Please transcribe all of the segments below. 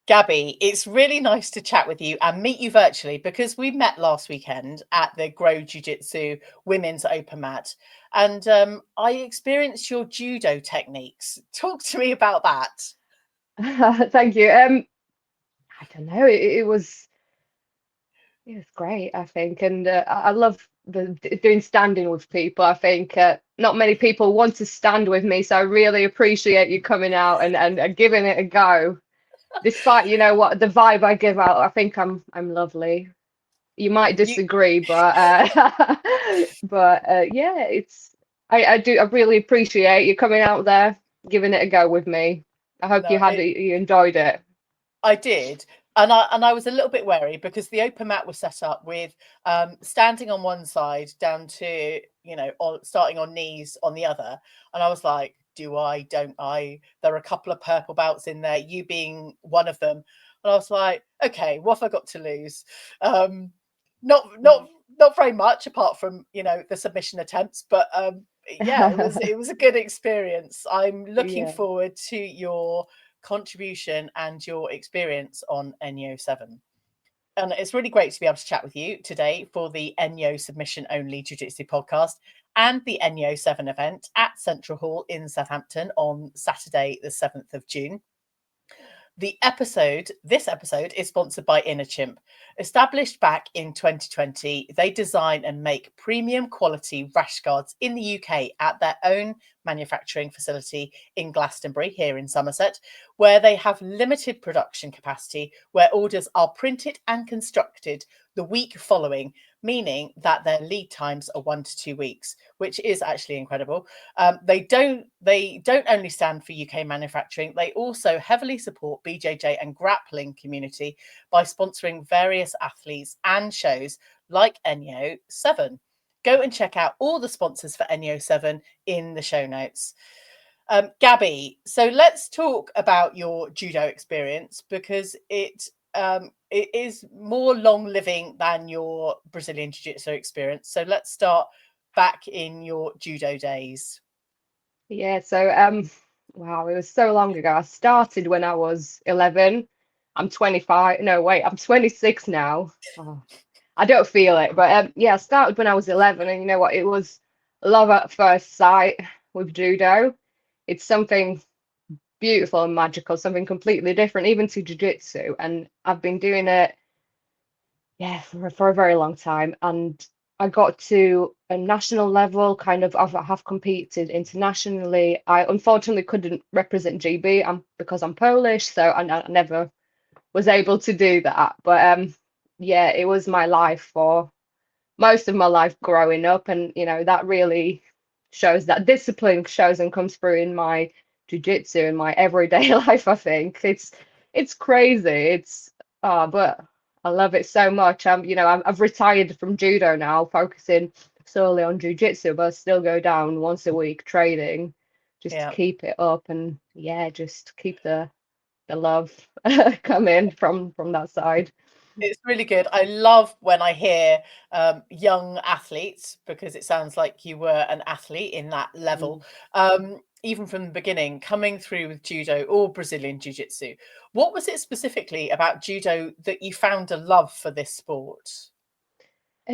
Gabby, it's really nice to chat with you and meet you virtually because we met last weekend at the Grow Jiu Jitsu Women's Open Mat, and I experienced your judo techniques. Talk to me about that. Thank you. I don't know. It was great, I think, and I love doing standing with people. I think not many people want to stand with me, so I really appreciate you coming out and giving it a go. Despite, what the vibe I give out, I think I'm lovely. You might You disagree, but yeah, I really appreciate you coming out there, giving it a go with me. I hope no, you enjoyed it. I did. And I was a little bit wary because the open mat was set up with standing on one side down to, starting on knees on the other. And I was like, do I, don't I? There are a couple of purple belts in there, you being one of them. And I was like, okay, what have I got to lose? Um, not not not very much apart from, the submission attempts, but yeah, it was a good experience. I'm looking Yeah. forward to your contribution and your experience on ENYO 7. And it's really great to be able to chat with you today for the ENYO Submission Only Jiu Jitsu podcast and the ENYO 7 event at Central Hall in Southampton on Saturday, the 7th of June. This episode is sponsored by Chimp. Established back in 2020, they design and make premium quality rash guards in the UK at their own manufacturing facility in Glastonbury, here in Somerset, where they have limited production capacity, where orders are printed and constructed the week following, meaning that their lead times are 1 to 2 weeks, which is actually incredible. They don't only stand for UK manufacturing; they also heavily support BJJ and grappling community by sponsoring various athletes and shows like ENYO 7. Go and check out all the sponsors for ENYO 7 in the show notes. Gabby, so let's talk about your judo experience because it is more long living than your Brazilian Jiu Jitsu experience. So let's start back in your judo days. Yeah, so wow, it was so long ago. I started when I was 11. I'm 25. No, wait, I'm 26 now. Oh, I don't feel it, but yeah, I started when I was 11, and you know what? It was love at first sight with judo. It's something beautiful and magical, something completely different, even to jiu-jitsu. And I've been doing it, yeah, for a very long time. And I got to a national level, kind of. I have competed internationally. I unfortunately couldn't represent GB, because I'm Polish, so I never was able to do that. But yeah, it was my life for most of my life growing up, and that really shows that discipline shows and comes through in my jiu-jitsu in my everyday life. I think it's crazy. But I love it so much. I've retired from judo now, focusing solely on jiu-jitsu, but I still go down once a week training just to Yeah. keep it up, and yeah, just keep the love coming from that side. It's really good. I love when I hear young athletes because it sounds like you were an athlete in that level, Mm. even from the beginning, coming through with judo or Brazilian jiu jitsu. What was it specifically about judo that you found a love for this sport?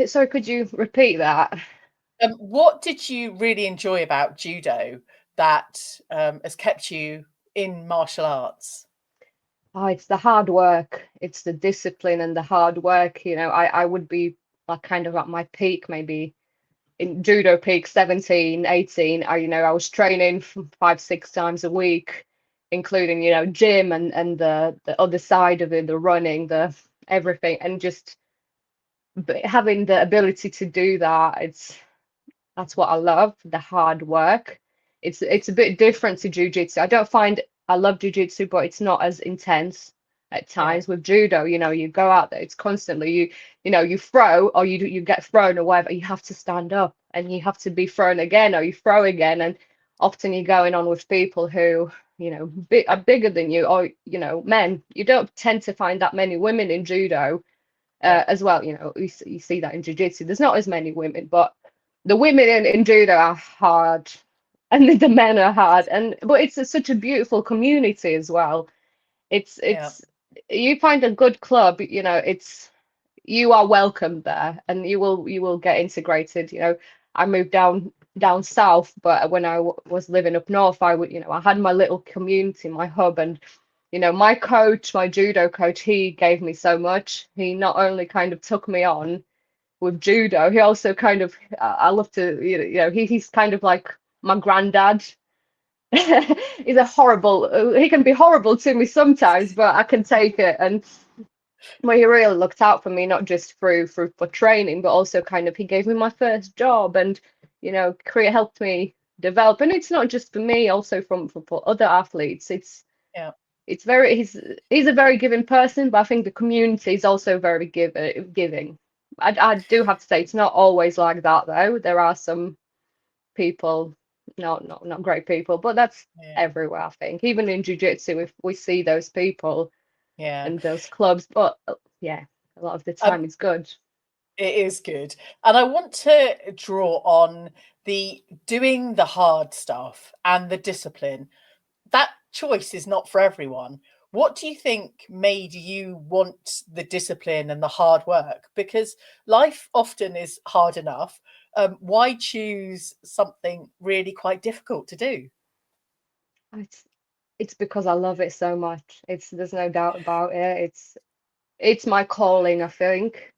Sorry, could you repeat that? What did you really enjoy about judo that has kept you in martial arts? Oh, it's the hard work. It's the discipline and the hard work. I would be like kind of at my peak, maybe in judo peak, 17, 18. I was training 5, 6 times a week, including, gym and the other side of it, the running, the everything, and just having the ability to do that. That's what I love, the hard work. It's a bit different to jiu-jitsu. I don't find I love jiu-jitsu, but it's not as intense at Yeah, times with judo. You go out there, it's constantly you throw, or you get thrown or whatever, you have to stand up and you have to be thrown again, or you throw again. And often you're going on with people who, are bigger than you, or men. You don't tend to find that many women in judo yeah. as well. You see that in jiu-jitsu. There's not as many women, but the women in judo are hard, and the men are hard. But it's such a beautiful community as well. It's Yeah. it's you find a good club, it's you are welcome there, and you will get integrated. I moved down south, but when I was living up north, I had my little community, my hub, and my coach, my judo coach, he gave me so much. He not only kind of took me on with judo, he also kind of, I love to, he's kind of like my granddad. He's a horrible, he can be horrible to me sometimes, but I can take it. And well, he really looked out for me, not just for training, but also kind of he gave me my first job, and career helped me develop. And it's not just for me, also for other athletes. Yeah. It's very he's a very giving person, but I think the community is also very giving. I do have to say it's not always like that though. There are some people, not great people, but that's Yeah. everywhere, I think. Even in jiu-jitsu, if we see those people Yeah. and those clubs, but yeah, a lot of the Um, time it's good. it is good. And I want to draw on the doing the hard stuff and the discipline. That choice is not for everyone. What do you think made you want the discipline and the hard work? Because life often is hard enough. Why choose something really quite difficult to do? It's it's because I love it so much. There's no doubt about it. It's my calling, I think.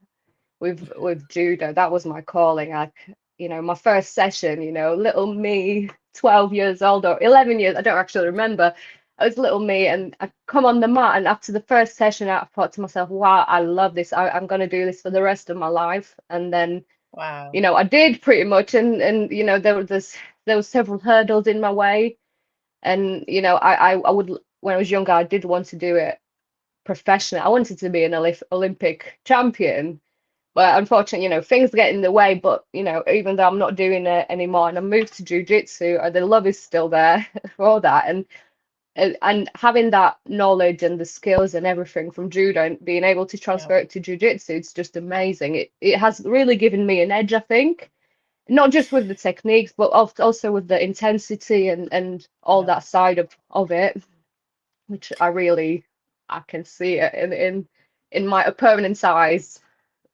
With judo, that was my calling. My first session, little me, 12 years old or 11 years, I don't actually remember. I was little me, and I come on the mat, and after the first session, I thought to myself, wow, I love this. I'm gonna do this for the rest of my life. And then, Wow. I did pretty much, and there was several hurdles in my way. And I would, when I was younger, I did want to do it professionally. I wanted to be an Olympic champion, but unfortunately, things get in the way. But even though I'm not doing it anymore and I moved to jiu-jitsu, the love is still there for that. And having that knowledge and the skills and everything from judo and being able to Yeah. transfer it to jiu-jitsu, it's just amazing. It has really given me an edge, I think, not just with the techniques, but also with the intensity and all Yeah. that side of it, which I can see it in my opponent's eyes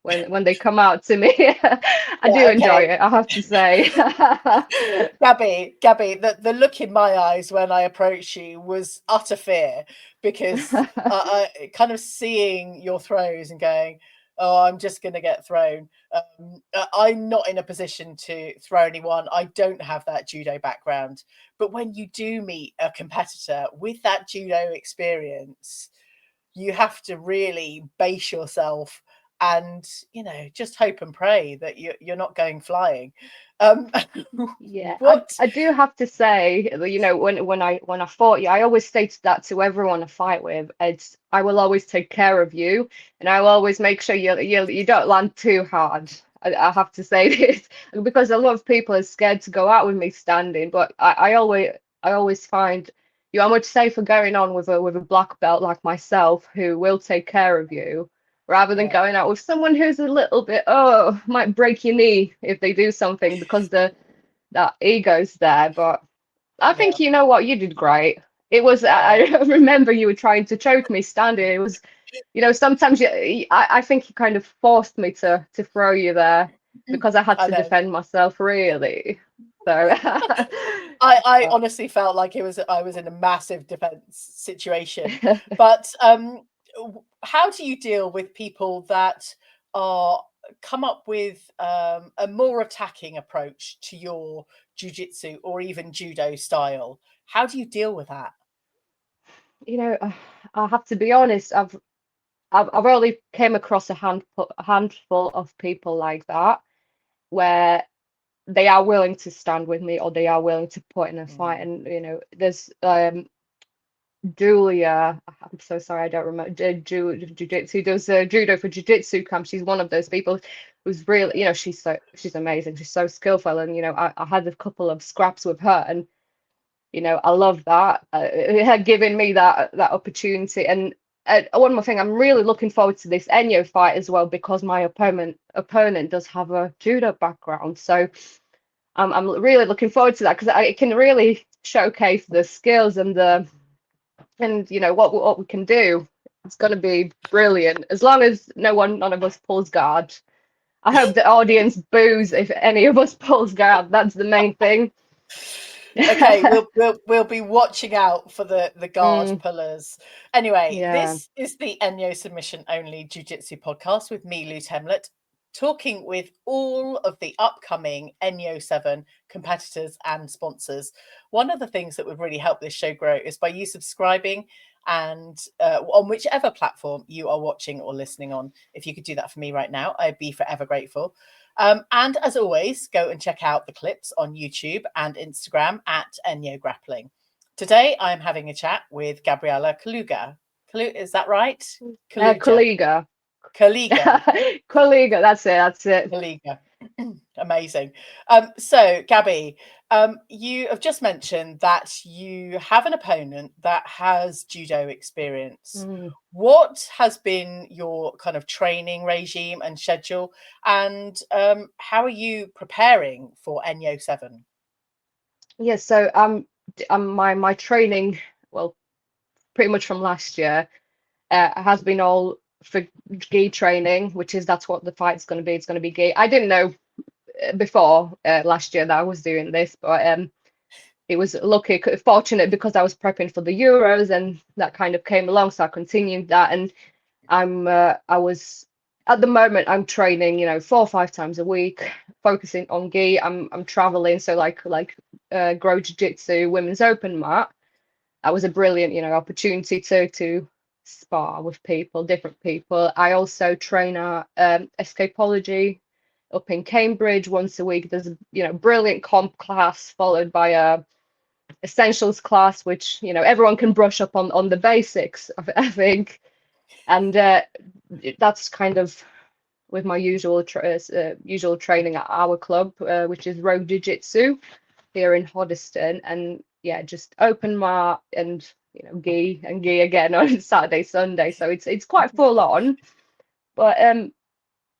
when they come out to me. I do Yeah. enjoy Okay. it, I have to say. Gabby, the look in my eyes when I approached you was utter fear because I kind of seeing your throws and going, "Oh, I'm just going to get thrown." I'm not in a position to throw anyone. I don't have that judo background. But when you do meet a competitor with that judo experience, you have to really base yourself and just hope and pray that you're not going flying. um Yeah, I, what? I do have to say, when I fought you, I always stated that to everyone I fight with. I will always take care of you, and I will always make sure you don't land too hard. I have to say this because a lot of people are scared to go out with me standing, but I always find you are much safer going on with a black belt like myself who will take care of you rather than Yeah. going out with someone who's a little bit, oh, might break your knee if they do something because that ego's there. But I Yeah. think you know what, you did great. It was I Yeah. remember you were trying to choke me standing. It was, sometimes I think you kind of forced me to throw you there because I had I to know. defend myself really. So I but, honestly felt like I was in a massive defense situation. But how do you deal with people that are come up with a more attacking approach to your jujitsu or even judo style? How do you deal with that? you know, I have to be honest, I've only came across a handful of people like that where they are willing to stand with me or they are willing to put in a fight. Mm, And there's Julia, I'm so sorry, I don't remember. Jiu-jitsu does judo for jiu-jitsu camp. She's one of those people who's really, yeah, she's amazing. She's so skillful, and I had a couple of scraps with her, and I love that. It had given me that opportunity. And one more thing, I'm really looking forward to this ENYO fight as well because my opponent does have a judo background. So I'm really looking forward to that because it can really showcase the skills and what we can do It's going to be brilliant. As long as none of us pulls guard. I hope the audience boos if any of us pulls guard. That's the main thing. Okay, we'll be watching out for the guard pullers. Anyway, Yeah. this is the ENYO submission only jiu-jitsu podcast with me, Lou Hemlett, talking with all of the upcoming ENYO 7 competitors and sponsors. One of the things that would really help this show grow is by you subscribing and on whichever platform you are watching or listening on. If you could do that for me right now, I'd be forever grateful. And as always, go and check out the clips on YouTube and Instagram at ENYO Grappling. Today, I'm having a chat with Gabriela Kuliga. Is that right? Kuliga. Kuliga. Kuliga, that's it. Kuliga. Amazing. So, Gabby, you have just mentioned that you have an opponent that has judo experience. What has been your kind of training regime and schedule, and how are you preparing for ENYO 7? Yeah, so my training, well, pretty much from last year, has been all for gi training, that's what the fight's going to be. It's going to be gi. I didn't know before last year that I was doing this, but it was fortunate because I was prepping for the Euros and that kind of came along, so I continued that. And I was at the moment I'm training 4 or 5 times a week, focusing on gi. I'm traveling, so like Grow Jiu-Jitsu Women's Open mat, that was a brilliant opportunity to spar with different people. I also train at Escapology up in Cambridge once a week. There's a brilliant comp class followed by a essentials class, which everyone can brush up on the basics of it, I think. And that's kind of with my usual training at our club, which is Rogue Jiu-Jitsu here in Hoddesdon. And yeah, just open mat and gi again on Saturday, Sunday. So it's quite full on. But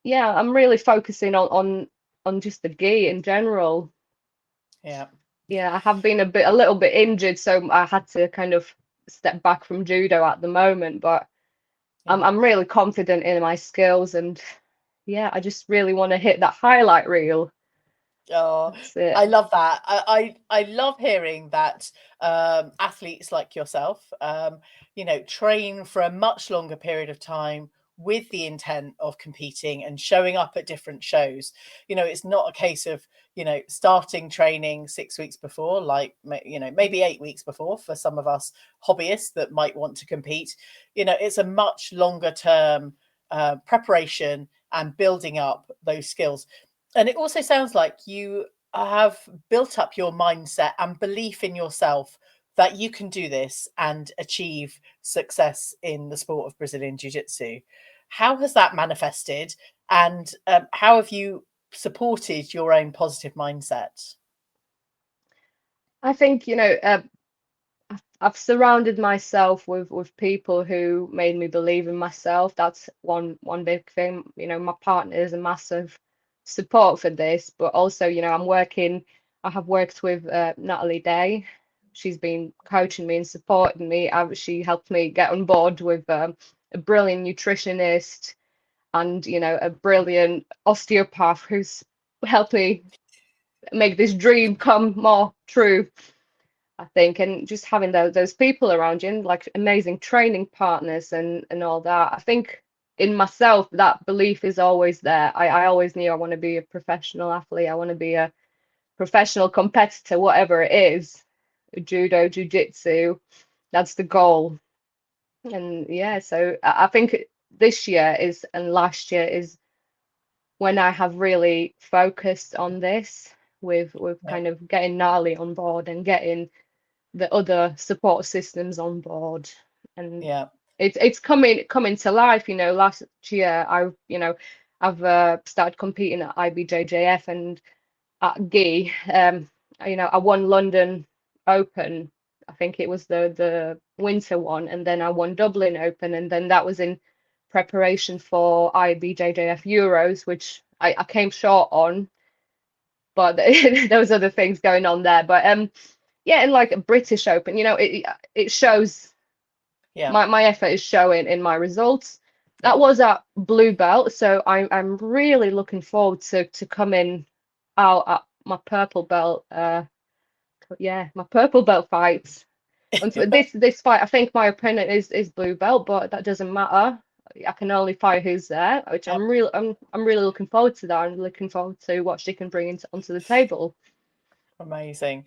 yeah, I'm really focusing on just the gi in general. Yeah. Yeah, I have been a little bit injured, so I had to kind of step back from judo at the moment, but I'm really confident in my skills, and yeah, I just really want to hit that highlight reel. Oh, That's it. I love that. I love hearing that athletes like yourself, train for a much longer period of time with the intent of competing and showing up at different shows. It's not a case of, starting training 6 weeks before, like, maybe 8 weeks before for some of us hobbyists that might want to compete. It's a much longer term preparation and building up those skills. And it also sounds like you have built up your mindset and belief in yourself that you can do this and achieve success in the sport of Brazilian Jiu-Jitsu. How has that manifested, and how have you supported your own positive mindset? I think I've surrounded myself with people who made me believe in myself. That's one big thing. My partner is a massive support for this, but also I have worked with Natalie Day. She's been coaching me and supporting me. She helped me get on board with a brilliant nutritionist and a brilliant osteopath who's helped me make this dream come more true, I think. And just having those people around you, and like amazing training partners and all that, I think in myself that belief is always there. I always knew I want to be a professional athlete. I want to be a professional competitor, whatever it is, judo, jiu-jitsu, that's the goal. And yeah, so I think this year is and last year is when I have really focused on this with kind of getting Gnarly on board and getting the other support systems on board. And Yeah. it's coming to life. Last year I've started competing at IBJJF and at GI. I won London Open. I think it was the winter one, and then I won Dublin Open, and then that was in preparation for IBJJF Euros, which I came short on, but there was other things going on there. But yeah, and like a British Open, it shows Yeah. My effort is showing in my results. Yeah. That was at blue belt, so I'm really looking forward to coming out at my purple belt. Yeah, my purple belt fights. And so this fight, I think my opponent is blue belt, but that doesn't matter. I can only fight who's there, which Yep. I'm really looking forward to that. I'm looking forward to what she can bring onto the table. Amazing.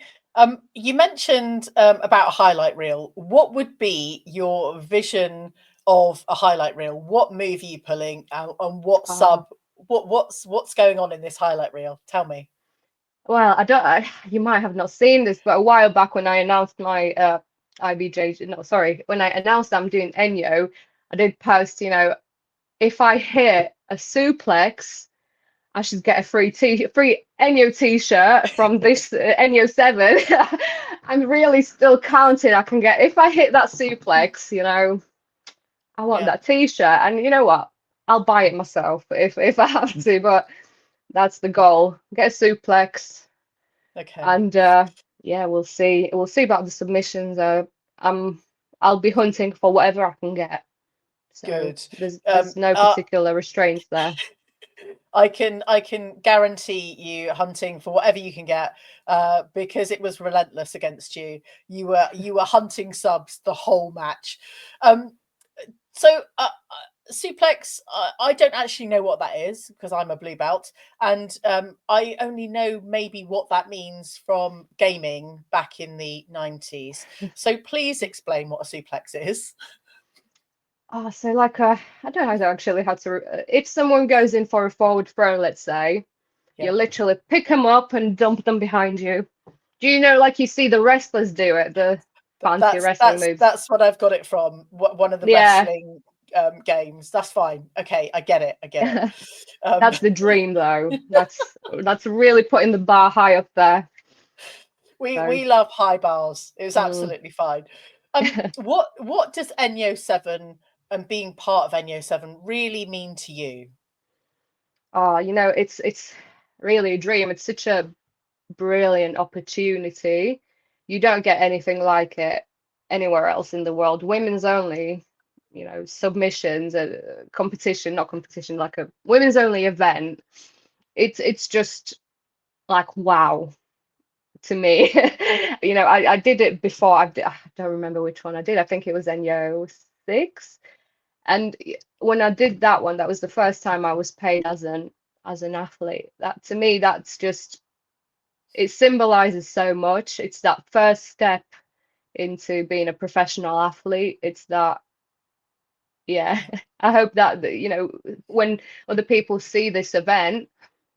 You mentioned about a highlight reel. What would be your vision of a highlight reel? What move are you pulling, and what Uh, sub? What's going on in this highlight reel? Tell me. well, you might have not seen this, but a while back when I announced my IBJ, no, sorry, when I announced I'm doing ENYO, I did post, if I hit a suplex, I should get a free ENYO t-shirt from this ENYO 7. I'm really still counting. I can get if I hit that suplex, I want Yeah. that t-shirt, and you know what? I'll buy it myself if I have to. But that's the goal. Get a suplex, Okay. and yeah, we'll see. We'll see about the submissions. I'm I'll be hunting for whatever I can get. So Good. there's no particular restraints there. I can guarantee you hunting for whatever you can get, because it was relentless against you. You were hunting subs the whole match. Um, so suplex, I don't actually know what that is because I'm a blue belt, and I only know maybe what that means from gaming back in the 90s. So please explain what a suplex is. Oh, so like I don't know actually how to. If someone goes in for a forward throw, let's say, you Yeah. literally pick them up and dump them behind you. Do you know, like you see the wrestlers do it, the fancy That's wrestling that's moves? that's what I've got it from. One of the Yeah, wrestling games. That's fine. Okay, I get it. I get it. Um, that's the dream though. That's really putting the bar high up there. we So, we love high bars. It was mm. absolutely fine. What does ENYO 7 and being part of ENYO 7 really mean to you? Oh, it's really a dream. It's such a brilliant opportunity. You don't get anything like it anywhere else in the world. Women's only, submissions, competition, not competition, like a women's only event. It's just like wow to me. I did it before. I don't remember which one I did. I think it was ENYO 6. And when I did that one, that was the first time I was paid as an athlete. That to me, that's just it symbolizes so much. It's that first step into being a professional athlete. It's that, yeah. I hope that when other people see this event,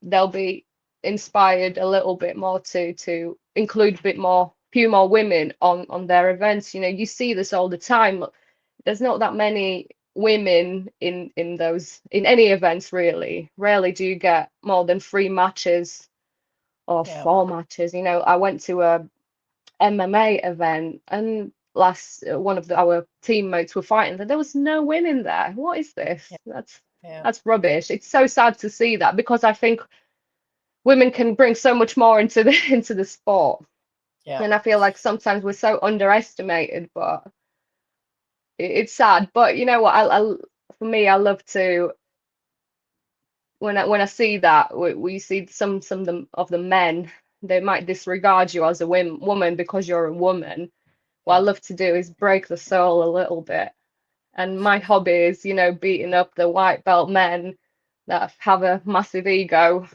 they'll be inspired a little bit more to include a bit more, few more women on their events. You see this all the time. There's not that many women in any events really. Rarely do you get more than 3 matches or Yeah. 4 matches. I went to a MMA event and last one of our teammates were fighting and there was no women there. What is this? Yeah. That's Yeah. that's rubbish. It's so sad to see that because I think women can bring so much more into the into the sport. Yeah. And I feel like sometimes we're so underestimated, but it's sad. But you know what? For me, I love to when I see that we see some of the men, they might disregard you as a woman because you're a woman. What I Yeah. love to do is break the soul a little bit. And my hobby is, beating up the white belt men that have a massive ego.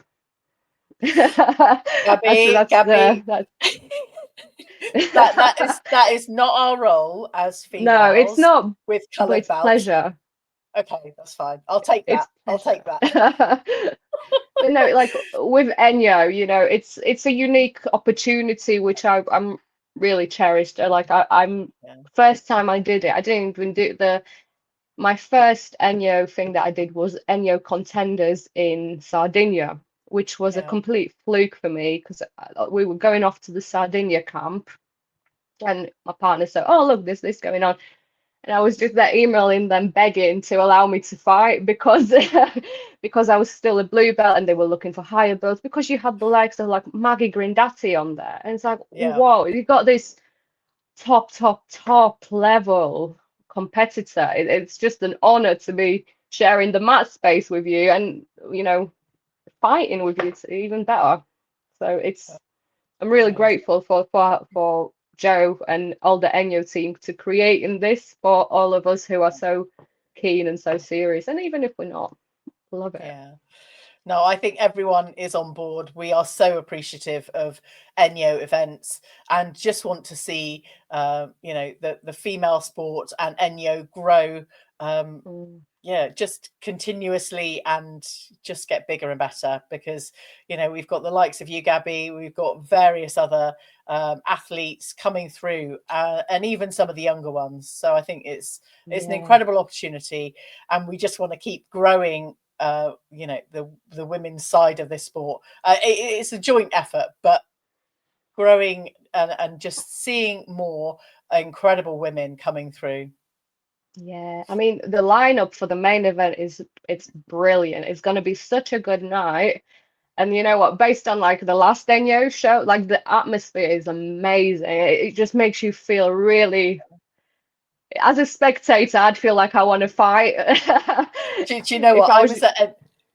that's Gabby, that's Gabby, that's that is not our role as no, it's females not, with but coloured it's belts. pleasure. Okay, that's fine. I'll take It's that. I'll take pleasure. that. But no, like with Enyo, it's a unique opportunity which I'm really cherished. Like I'm Yeah. first time I did it, I didn't even do my first Enyo thing that I did was ENYO Contenders in Sardinia, which was a Yeah. complete fluke for me because we were going off to the Sardinia camp and my partner said, "Oh, look, there's this going on." And I was just there emailing them begging to allow me to fight because because I was still a blue belt and they were looking for higher belts because you had the likes of like Maggie Grindatti on there. And it's like, Yeah. whoa, you got this top level competitor. It's just an honor to be sharing the mat space with you, and fighting with you. It's even better. So I'm really grateful for Joe and all the ENYO team to creating this for all of us who are so keen and so serious, and even if we're not, love it. Yeah. No, I think everyone is on board. We are so appreciative of ENYO events and just want to see, the female sport and ENYO grow. Just continuously and just get bigger and better, because we've got the likes of you, Gabby, we've got various other athletes coming through, and even some of the younger ones. So I think it's an incredible opportunity, and we just want to keep growing the women's side of this sport. It's a joint effort, but growing and just seeing more incredible women coming through. Yeah, I mean the lineup for the main event it's brilliant. It's going to be such a good night. And you know what? Based on like the last ENYO show, like the atmosphere is amazing. It just makes you feel really, as a spectator, I'd feel like I want to fight. Do you know If what? I was,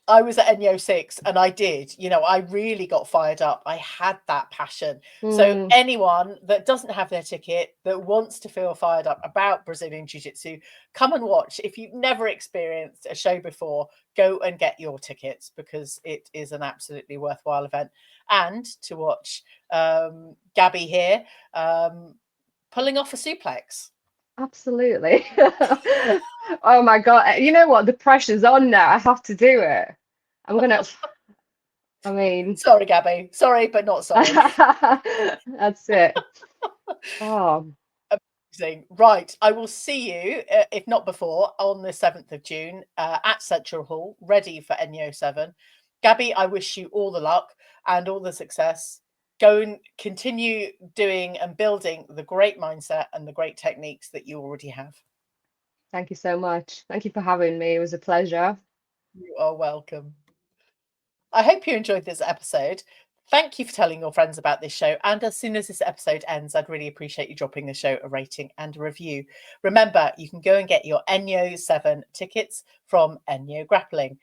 I was at ENYO 6, and I did, I really got fired up. I had that passion. So anyone that doesn't have their ticket, that wants to feel fired up about Brazilian Jiu-Jitsu, come and watch. If you've never experienced a show before, go and get your tickets, because it is an absolutely worthwhile event. And to watch Gabby here pulling off a suplex. absolutely. Oh my God. You know what? The pressure's on now. I have to do it. I'm gonna, I mean, Sorry, Gabby. Sorry, but not sorry. that's it. Oh, Amazing. Right. I will see you, if not before, on the 7th of June at Central Hall, ready for ENYO 7. Gabby, I wish you all the luck and all the success. Go and continue doing and building the great mindset and the great techniques that you already have. thank you so much. Thank you for having me. It was a pleasure. You are welcome. I hope you enjoyed this episode. Thank you for telling your friends about this show. And as soon as this episode ends, I'd really appreciate you dropping the show a rating and a review. Remember, you can go and get your ENYO 7 tickets from ENYO Grappling.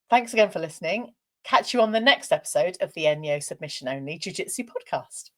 Thanks again for listening. Catch you on the next episode of the ENYO Submission Only Jiu-Jitsu podcast.